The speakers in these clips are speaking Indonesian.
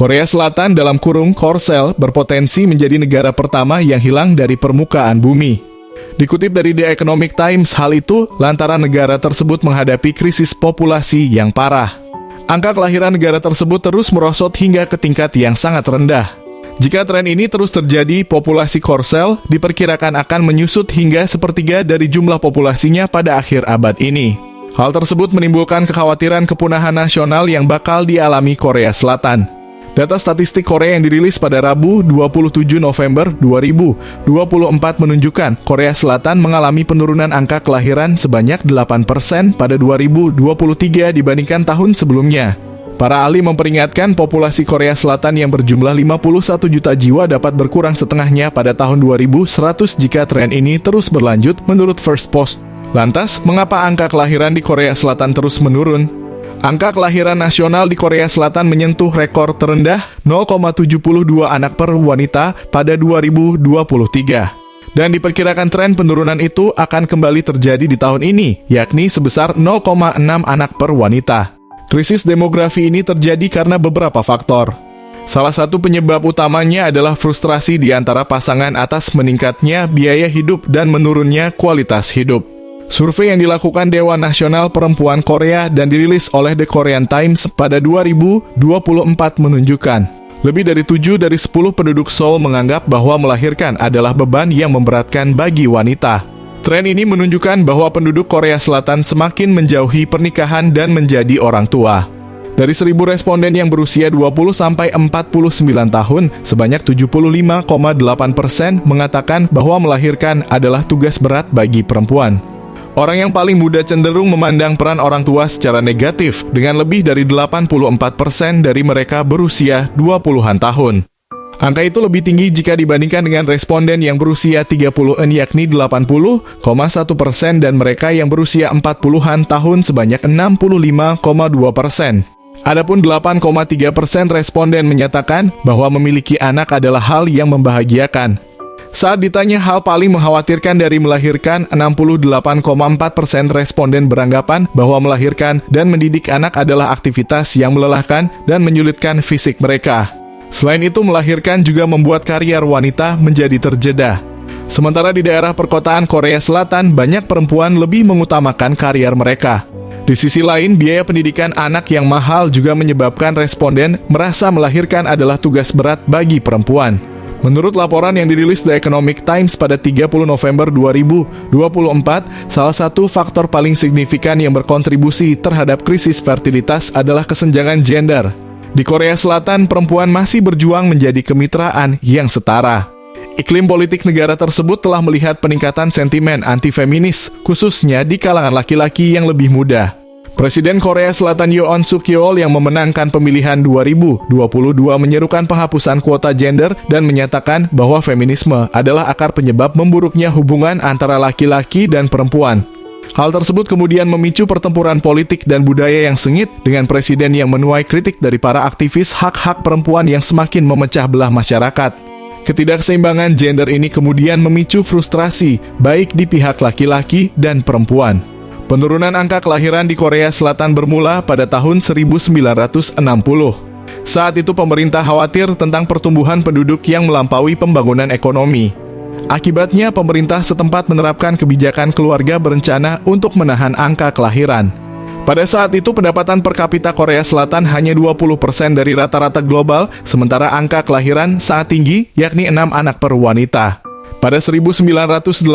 Korea Selatan dalam kurung Korsel berpotensi menjadi negara pertama yang hilang dari permukaan bumi. Dikutip dari The Economic Times, hal itu lantaran negara tersebut menghadapi krisis populasi yang parah. Angka kelahiran negara tersebut terus merosot hingga ke tingkat yang sangat rendah. Jika tren ini terus terjadi, populasi Korsel diperkirakan akan menyusut hingga sepertiga dari jumlah populasinya pada akhir abad ini. Hal tersebut menimbulkan kekhawatiran kepunahan nasional yang bakal dialami Korea Selatan. Data statistik Korea yang dirilis pada Rabu 27 November 2024 menunjukkan Korea Selatan mengalami penurunan angka kelahiran sebanyak 8% pada 2023 dibandingkan tahun sebelumnya. Para ahli memperingatkan populasi Korea Selatan yang berjumlah 51 juta jiwa dapat berkurang setengahnya pada tahun 2100 jika tren ini terus berlanjut menurut First Post. Lantas, mengapa angka kelahiran di Korea Selatan terus menurun? Angka kelahiran nasional di Korea Selatan menyentuh rekor terendah 0,72 anak per wanita pada 2023. Dan diperkirakan tren penurunan itu akan kembali terjadi di tahun ini, yakni sebesar 0,6 anak per wanita. Krisis demografi ini terjadi karena beberapa faktor. Salah satu penyebab utamanya adalah frustrasi di antara pasangan atas meningkatnya biaya hidup dan menurunnya kualitas hidup. Survei yang dilakukan Dewan Nasional Perempuan Korea dan dirilis oleh The Korean Times pada 2024 menunjukkan, lebih dari 7 dari 10 penduduk Seoul menganggap bahwa melahirkan adalah beban yang memberatkan bagi wanita. Tren ini menunjukkan bahwa penduduk Korea Selatan semakin menjauhi pernikahan dan menjadi orang tua. Dari 1.000 responden yang berusia 20-49 tahun, sebanyak 75,8% mengatakan bahwa melahirkan adalah tugas berat bagi perempuan. Orang yang paling muda cenderung memandang peran orang tua secara negatif, dengan lebih dari 84% dari mereka berusia 20-an tahun. Angka itu lebih tinggi jika dibandingkan dengan responden yang berusia 30-an yakni 80,1% dan mereka yang berusia 40-an tahun sebanyak 65,2%. Adapun 8,3% responden menyatakan bahwa memiliki anak adalah hal yang membahagiakan. Saat ditanya hal paling mengkhawatirkan dari melahirkan, 68,4% responden beranggapan bahwa melahirkan dan mendidik anak adalah aktivitas yang melelahkan dan menyulitkan fisik mereka. Selain itu, melahirkan juga membuat karier wanita menjadi terjeda. Sementara di daerah perkotaan Korea Selatan, banyak perempuan lebih mengutamakan karier mereka. Di sisi lain, biaya pendidikan anak yang mahal juga menyebabkan responden merasa melahirkan adalah tugas berat bagi perempuan. Menurut laporan yang dirilis The Economic Times pada 30 November 2024, salah satu faktor paling signifikan yang berkontribusi terhadap krisis fertilitas adalah kesenjangan gender. Di Korea Selatan, perempuan masih berjuang menjadi kemitraan yang setara. Iklim politik negara tersebut telah melihat peningkatan sentimen anti-feminis, khususnya di kalangan laki-laki yang lebih muda. Presiden Korea Selatan Yoon Suk Yeol yang memenangkan pemilihan 2022 menyerukan penghapusan kuota gender dan menyatakan bahwa feminisme adalah akar penyebab memburuknya hubungan antara laki-laki dan perempuan. Hal tersebut kemudian memicu pertempuran politik dan budaya yang sengit dengan presiden yang menuai kritik dari para aktivis hak-hak perempuan yang semakin memecah belah masyarakat. Ketidakseimbangan gender ini kemudian memicu frustrasi baik di pihak laki-laki dan perempuan. Penurunan angka kelahiran di Korea Selatan bermula pada tahun 1960. Saat itu pemerintah khawatir tentang pertumbuhan penduduk yang melampaui pembangunan ekonomi. Akibatnya pemerintah setempat menerapkan kebijakan keluarga berencana untuk menahan angka kelahiran. Pada saat itu pendapatan per kapita Korea Selatan hanya 20% dari rata-rata global, sementara angka kelahiran sangat tinggi yakni 6 anak per wanita. Pada 1982,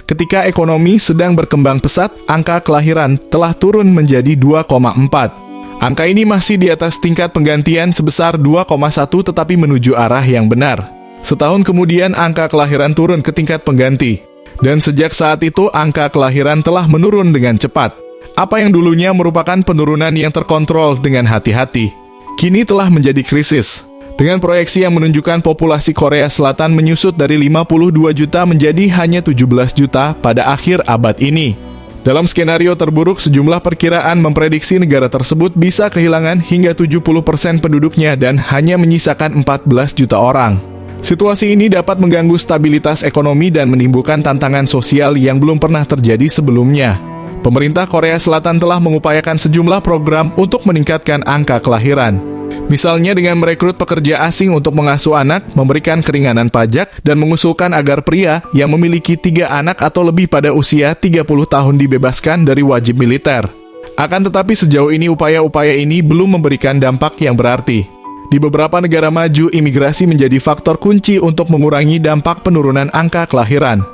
ketika ekonomi sedang berkembang pesat, angka kelahiran telah turun menjadi 2,4. Angka ini masih di atas tingkat penggantian sebesar 2,1 tetapi menuju arah yang benar. Setahun kemudian, angka kelahiran turun ke tingkat pengganti. Dan sejak saat itu, angka kelahiran telah menurun dengan cepat. Apa yang dulunya merupakan penurunan yang terkontrol dengan hati-hati, kini telah menjadi krisis. Dengan proyeksi yang menunjukkan populasi Korea Selatan menyusut dari 52 juta menjadi hanya 17 juta pada akhir abad ini. Dalam skenario terburuk, sejumlah perkiraan memprediksi negara tersebut bisa kehilangan hingga 70% penduduknya dan hanya menyisakan 14 juta orang. Situasi ini dapat mengganggu stabilitas ekonomi dan menimbulkan tantangan sosial yang belum pernah terjadi sebelumnya. Pemerintah Korea Selatan telah mengupayakan sejumlah program untuk meningkatkan angka kelahiran. Misalnya dengan merekrut pekerja asing untuk mengasuh anak, memberikan keringanan pajak, dan mengusulkan agar pria yang memiliki 3 anak atau lebih pada usia 30 tahun dibebaskan dari wajib militer. Akan tetapi sejauh ini upaya-upaya ini belum memberikan dampak yang berarti. Di beberapa negara maju, imigrasi menjadi faktor kunci untuk mengurangi dampak penurunan angka kelahiran.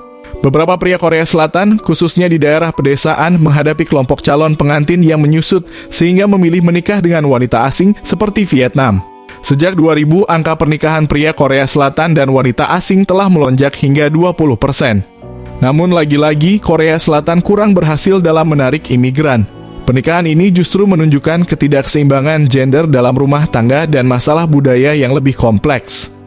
Beberapa pria Korea Selatan, khususnya di daerah pedesaan, menghadapi kelompok calon pengantin yang menyusut sehingga memilih menikah dengan wanita asing seperti Vietnam. Sejak 2000, angka pernikahan pria Korea Selatan dan wanita asing telah melonjak hingga 20%. Namun lagi-lagi, Korea Selatan kurang berhasil dalam menarik imigran. Pernikahan ini justru menunjukkan ketidakseimbangan gender dalam rumah tangga dan masalah budaya yang lebih kompleks.